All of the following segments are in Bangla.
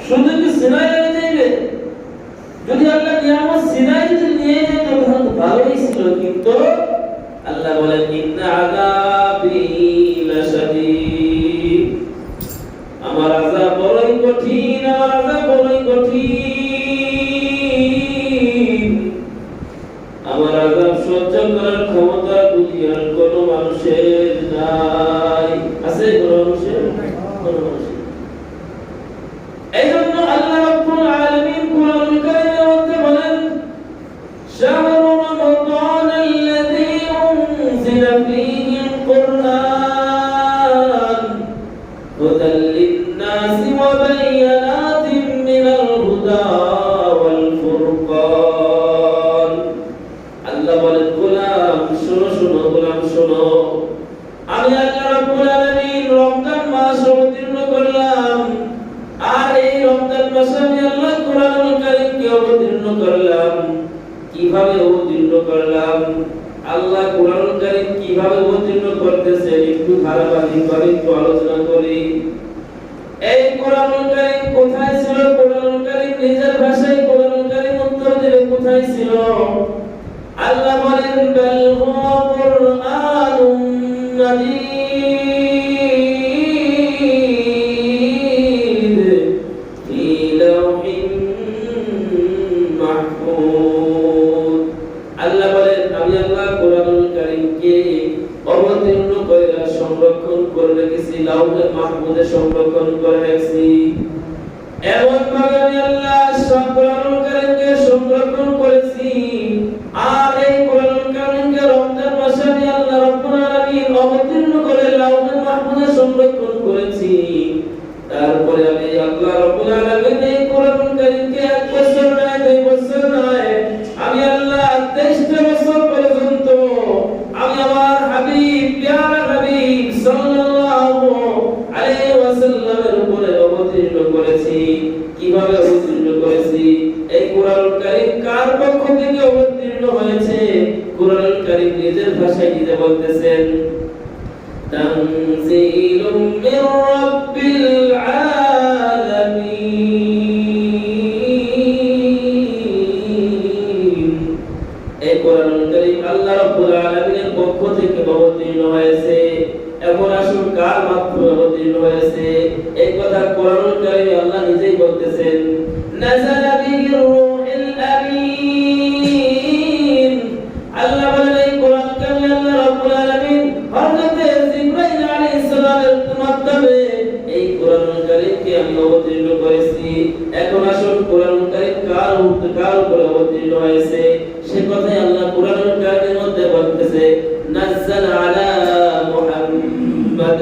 শুধু কি সিনাই নিয়ে যাবে? যদি আল্লাহ কিয়ামত সিনাই যদি নিয়ে যায় তখন ভালোই ছিল, কিন্তু আল্লাহ বলেন ইন্না আযাবি লাশাদীদ, আমার আযাব বড়ই কঠিন, আমার আযাব বড়ই কঠিন। আমার আযাব সহ্য করার ক্ষমতা দুনিয়ার কোন মানুষের নাই। আছে কোন মানুষের? কোন মানুষের। এইজন্য আল্লাহ রাব্বুল আলামিন কুরআনুল কারীমের মধ্যে বলেন শাহরু রমাদান আল্লাযী উনজিলা ফীহিল কুরআন হুদাল লিন-নাসি ওয়া বায়্যানাতিন মিনাল হুদা ওয়াল ফুরকান। আল্লাহ বলেন গোলাম শোনো শোনো, গোলাম শোনো, আমি আল্লাহ রাব্বুল আলামিন রমজান মাস অবতীর্ণ করলাম, আর এই রমজান মাসে আমি আল্লাহ কোরআনুল কারীমকে অবতীর্ণ করলাম। কিভাবে অবতীর্ণ করলাম? আল্লাহ কোরআনুল কারীম কিভাবে অবতীর্ণ করতেছেন একটু ধারাবাহিকভাবে একটু আলোচনা করি। এই কোরআনুল কারীম কোথায় ছিল? কোরআনুল কারীম নিজের ভাষায় কোরআনুল কারীম উত্তর দেবে কোথায় ছিল। আল্লাহ বলেন বাল হুয়া কুরআনুন মাজিদ ফি লাওহিন মাহফুজ। আল্লাহ বলেন আমি আল্লাহ কোরআনুল কারীমকে অবতীর্ণ করে সংরক্ষণ করে রেখেছি, লাওহে মাহফুজে সংরক্ষণ করে রেখেছি। এমন ভাবে আমি আল্লাহ কোরআনুল কারীমকে সংরক্ষণ করেছি, আর এই কোরআনুল কারীমকে রমজান মাসে আমি আল্লাহ রাব্বুল আলামিন অবতীর্ণ করে লাওহে মাহফুজে সংরক্ষণ করেছি। তারপরে আমি আল্লাহ রাব্বুল আলামিন এই কোরআনুল কারীমকে 1 বছর নয় 2 বছর নয়, আমি আল্লাহ 23টা বছর পর্যন্ত আমি আমার হাবিব প্যারা হাবিব সাল্লাল্লাহু আলাইহি ওয়াসাল্লামের উপরে অবতীর্ণ করেছি। কিভাবে অবতীর্ণ করেছি? এই কোরআনুল কারীম কার পক্ষ থেকে অবতীর্ণ হয়েছে? কোরআনুল কারীম নিজের ভাষায় নিজে বলতেছেন তানজিলুম মির রাব্বিল আলামিন। এই কোরআনুল কারীম আল্লাহ রাব্বুল আলামিনের পক্ষ থেকে অবতীর্ণ হয়েছে। এখন আসুন কার মাধ্যমে অবতীর্ণ হয়েছে? এই কথা কোরআনুল কারীমে আল্লাহ নিজেই বলতেছেন নাযালা বিহির রূহুল আমিন। আল্লাহ বলেন এই কোরআন কারীমে আল্লাহ রাব্বুল আলামিন হযরত জিবরাইল আলাইহিস সালামের মাধ্যমে এই কোরআনুল কারীমকে আমি অবতীর্ণ করেছি। এখন আসুন কোরআনুল কারীম কার উপরে অবতীর্ণ হয়েছে সে কথাই আল্লাহ কোরআনুল কারীমের মধ্যে বলতেছে নাযালা আলা মুহাম্মাদ।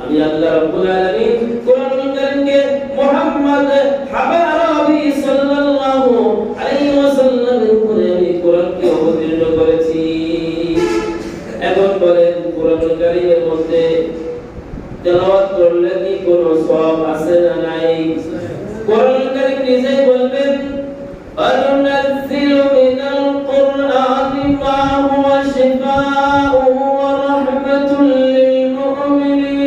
আমি আল্লাহ রাব্বুল আলামিন কোরআনুল কারীমকে মুহাম্মদ হাবিবি সাল্লাল্লাহু আলাইহি ওয়াসাল্লামের উপরে আমি কোরআনকে অবতীর্ণ করেছি। এখন বলেন কোরআনুল কারীমের মধ্যে তেলাওয়াত করলে কি কোনো সওয়াব আছে না নাই? কোরআনুল কারীম নিজেই বলবেন আনুনাজ্জিলু মিনাল কুরআনি মা হুয়া শিফাa'un ওয়া রাহমাতুল লিল মুমিনিন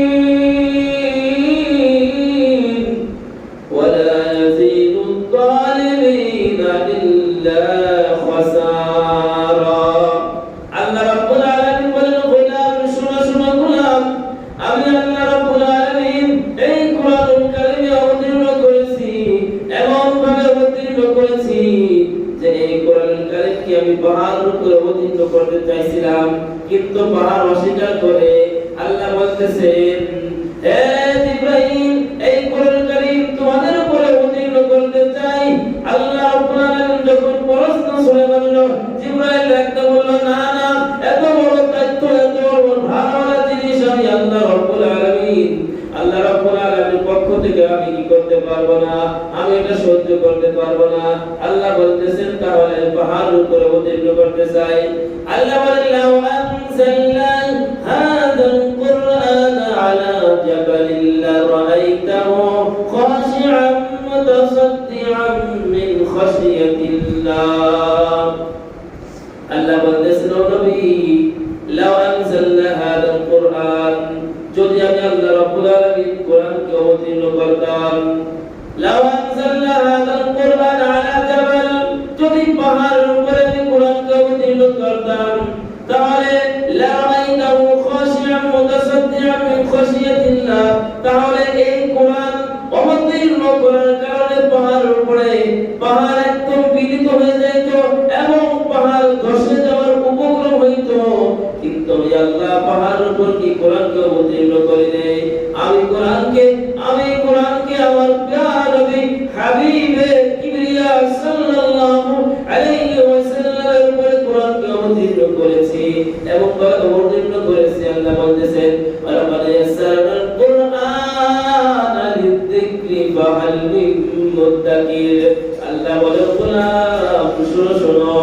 ওয়া লা ইয়াজিদুদ যালিমিনা ইল্লা খাসারা। আল্লাহ রাব্বুল আলামিন বলেন গোলাম শোনো শোনো গোলাম, আমি আল্লাহ রাব্বুল আলামিন এই কোরআনুল কারীমে অবতীর্ণ করেছি, এমন ভাবে অবতীর্ণ করেছি যে এই কোরআনুল কারীমকে আমি পাহাড়ের উপর অবতীর্ণ করতে চাইছিলাম, কিন্তু পাহাড় অস্বীকার করে। আল্লাহ বলতেছেন হে জিবরাইল এই কোরআনুল কারীম তোমাদের উপরে অবতীর্ণ করতে চাই। আল্লাহ রাব্বুল আলামিন যখন প্রশ্ন শুনে বলল, জিবরাইল একটা বলল না না, এত বড় দায়িত্ব এত বড় ভারওয়ালা জিনিস আমি আল্লাহ রাব্বুল আলামিন পক্ষ থেকে আমি কি করতে পারবো না, আমি এটা সহ্য করতে পারবো না। আল্লাহ বলতেছেন তাহলে পাহাড়ের উপরে অবতীর্ণ করতে চাই। আল্লাহ বলেন লাউ আনজালনা হাযাল কুরআন আলা জাবালিন লারাআইতাহু খাশি'আন মুতাসাদ্দিআন মিন খাশিয়াতিল্লাহ। আল্লাহ বলতেছেন ও নবী লাউ আনজালনা হাযাল কুরআন, যদি আমি আল্লাহ রাব্বুল আলামিন কোরআনকে অবতীর্ণ করতাম লাউ আনজালনা হাযাল কুরআন আলা জাবাল, যদি পাহাড়ের উপরে আমি কোরআনকে অবতীর্ণ করতাম তাহলে লারাইতাহু খাশিআন মুতাসাদ্দিআন মিন খাশিয়াতিল্লাহ, তাহলে এই কোরআন অবতীর্ণ করার কারণে পাহাড়ের উপরে পাহাড় একদম বিলীন হয়ে যেত এবং পাহাড় ধসে যাওয়ার উপক্রম হইত। কিন্তু আল্লাহ পাহাড়ের উপর কি কোরআনকে অবতীর্ণ করে দেয়? আমি কোরআনকে আমার প্রিয় নবী হাবিবে কিবরিয়া সাল্লাল্লাহু আলাইহি ওয়াসাল্লামের উপরে কোরআনকে অবতীর্ণ করেছি এবং অবতীর্ণ করেছি। আল্লাহ বলতেছেন ওয়ালাকাদ ইয়াসসারনাল কুরআনা লিযিকরি ফাহাল মিন মুদ্দাকির। আল্লাহ বলে গোলাম শোনো,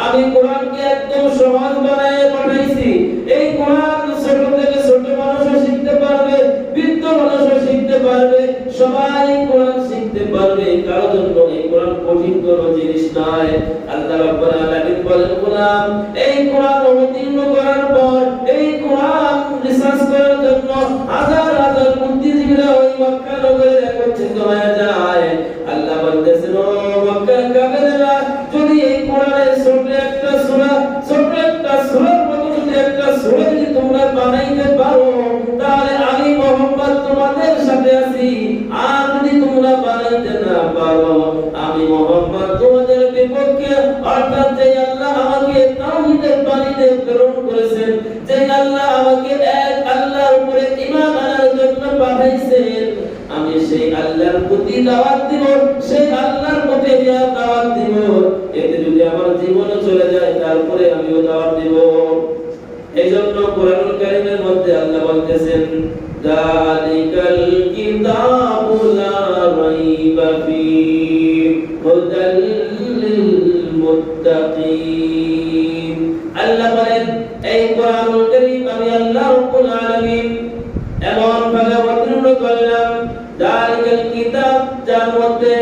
আমি কোরআনকে একদম সহজ বানায়ে পাঠাইছি। এই কোরআন ছোট থেকে ছোট মানুষও শিখতে পারবে, বৃদ্ধ মানুষও শিখতে পারবে, সবাই কোরআন শিখতে পারবে। কারোর জন্য এই কোরআন কঠিন কোনো জিনিস নয়। আল্লাহ রাব্বুল আলামিন বলেন গোলাম, এই কোরআন অবতীর্ণ করার পর এই কোরআন রিসার্চ করার জন্য হাজার হাজার বুদ্ধিজীবীরা ওই মক্কা নগরে একত্রিত হয়ে যায়। আল্লাহ বলতেছেন ও মক্কার কাফেররা, যদি এই কোরআনের ছোট একটা সূরার মতো যদি একটা সূরা যদি তোমরা বানাইতে পারো তাহলে আমি মুহাম্মদ তোমাদের সাথে আছি। আর যদি তোমরা বানাইতে না পারো আমি মুহাম্মদ তোমাদের বিপক্ষে, অর্থাৎ যে আল্লাহ আমাকে তাওহীদের বাণীতে প্রেরণ করেছেন, যে আল্লাহ আমাকে এক আল্লাহর উপরে ঈমান আনার জন্য পাঠাইছেন, আমি সেই আল্লাহর প্রতি দাওয়াত দিব, সেই আল্লাহর প্রতি দাওয়াত দিব। এতে যদি আমার জীবন চলে যায় তারপরে আমিও দাওয়াত দিব। এইজন্য কোরআনুল কারীমের মধ্যে আল্লাহ বলতেছেন যালিকাল কিতাবু লা রাইবা ফীহি হুদাল লিল মুত্তাকিন। আল্লাহ বলেন এই কোরআনুল কারীম আমি আল্লাহ রাব্বুল আলামিন এমন ভাবে অবতীর্ণ করলাম, যালিকাল কিতাব যার মধ্যে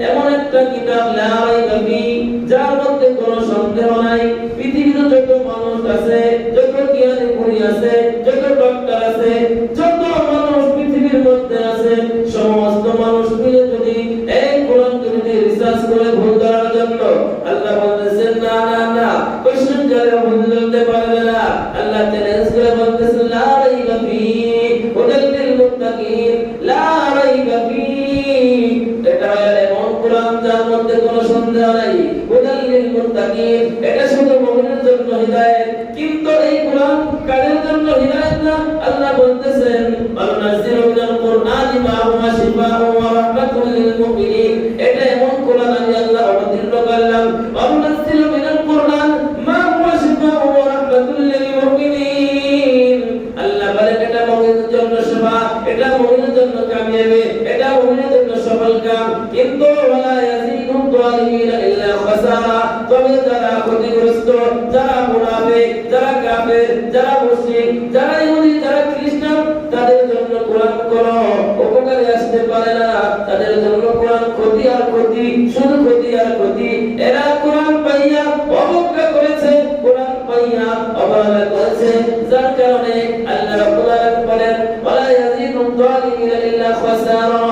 এমন একটা কিতাব লা রাইবা ফীহি যার মধ্যে কোনো সন্দেহ নাই। পৃথিবীতে যত মানুষ আছে, যত জ্ঞানী গুণী আছে, যত ডক্টর আছে, যত মানুষ পৃথিবীর মধ্যে আছে, সমস্ত মানুষ মিলে যদি এই কোরআনকে যদি রিসার্চ করে ভুল করার জন্য আল্লাহ বলতেছেন না না না, কোশ্চেন করে ভুল ধরতে পারবে না। আল্লাহ চ্যালেঞ্জ করে বলতেছেন লা রাইবা ফীহি হুদাল লিল মুত্তাকিন, লা রাইবা ফীহি, এটা এমন কোরআন যার মধ্যে কোনো সন্দেহ নাই। হুদাল লিল মুত্তাকিন, এটা শুধু মুমিনের জন্য হিদায়াত। কিন্তু এই কোরআন কাদের জন্য হিদায়াত না? আল্লাহ বলতেছেন ওয়ানুনাজ্জিলু মিনাল কুরআনি মা হুয়া শিফাউন ওয়া রাহমাতুল লিল মুমিনিন, এটা এমন কোরআন আমি আল্লাহ অবতীর্ণ করলাম। ওয়ানুনাজ্জিলু মিনাল কুরআন মা হুয়া শিফাউন ওয়া রাহমাতুল লিল মুমিনিন, আল্লাহ বলেন এটা মুমিনের জন্য শিফা, এটা মুমিনের জন্য কামিয়াবি, এটা মুমিনের জন্য সফল কাম। কিন্তু ওয়ালা ইয়াজিদু যালিমিনা ইল্লা খাসারা, তবে যারা ক্ষতিগ্রস্ত, যারা মুনাফিক, যারা কাফের, যারা মুশরিক, যারা ইহুদি, যারা খ্রিস্টান, তাদের জন্য কোরআন কোনো উপকারে আসতে পারে না। তাদের জন্য কোরআন ক্ষতি আর ক্ষতি, শুধু ক্ষতি আর ক্ষতি। এরা কোরআন পাইয়া অবজ্ঞা করেছে, কোরআন পাইয়া অবহেলা করেছে, যার কারণে আল্লাহ রাব্বুল আলামিন বলেন ওয়ালা ইয়াজিদু যালিমিনা ইল্লা খাসারা।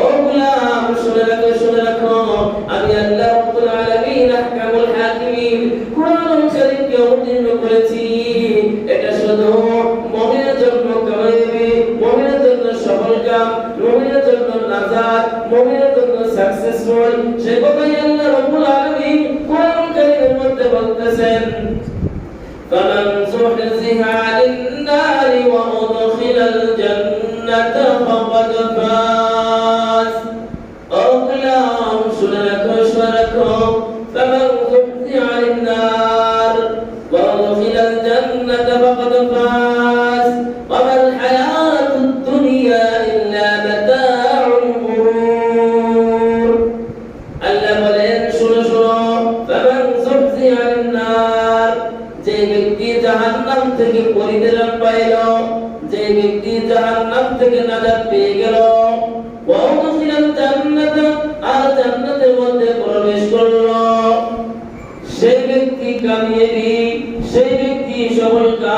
ও গোলাম শুনে রাখো, আমি আল্লাহ রাব্বুল আলামিন আহকামুল হাকিমিন কোরআনুল কারীমকে অবতীর্ণ করেছি। এটা শুধু মুমিনের জন্য কামিয়াবি, মুমিনের জন্য সফল কাম, মুমিনের জন্য নাজাত, মুমিনের জন্য সাকসেসফুল। সে কথাই আল্লাহ রাব্বুল আলামিন কোরআনুল কারীমের মধ্যে বলতেছেন ফামান যুহজিহা আনিন নারি ওয়া উদখিলাল জান্নাতা ফাকাদ ফাজ। ও গোলাম শুনে রাখো, ফামান যুহজিহা আনিন নার ওয়া উদখিলাল জান্নাতা ফাকাদ ফাজ ওয়া মাল হায়াতুদ দুনিয়া ইল্লা মাতাউল গুরুর। আল্লাহ বলেন শোনো, ফামান যুহজিহা আনিন নার, যে ব্যক্তি জাহান্নাম থেকে পরিত্রাণ পাইল, যে ব্যক্তি জাহান্নাম থেকে নাজাত পেয়ে গেল, ওয়া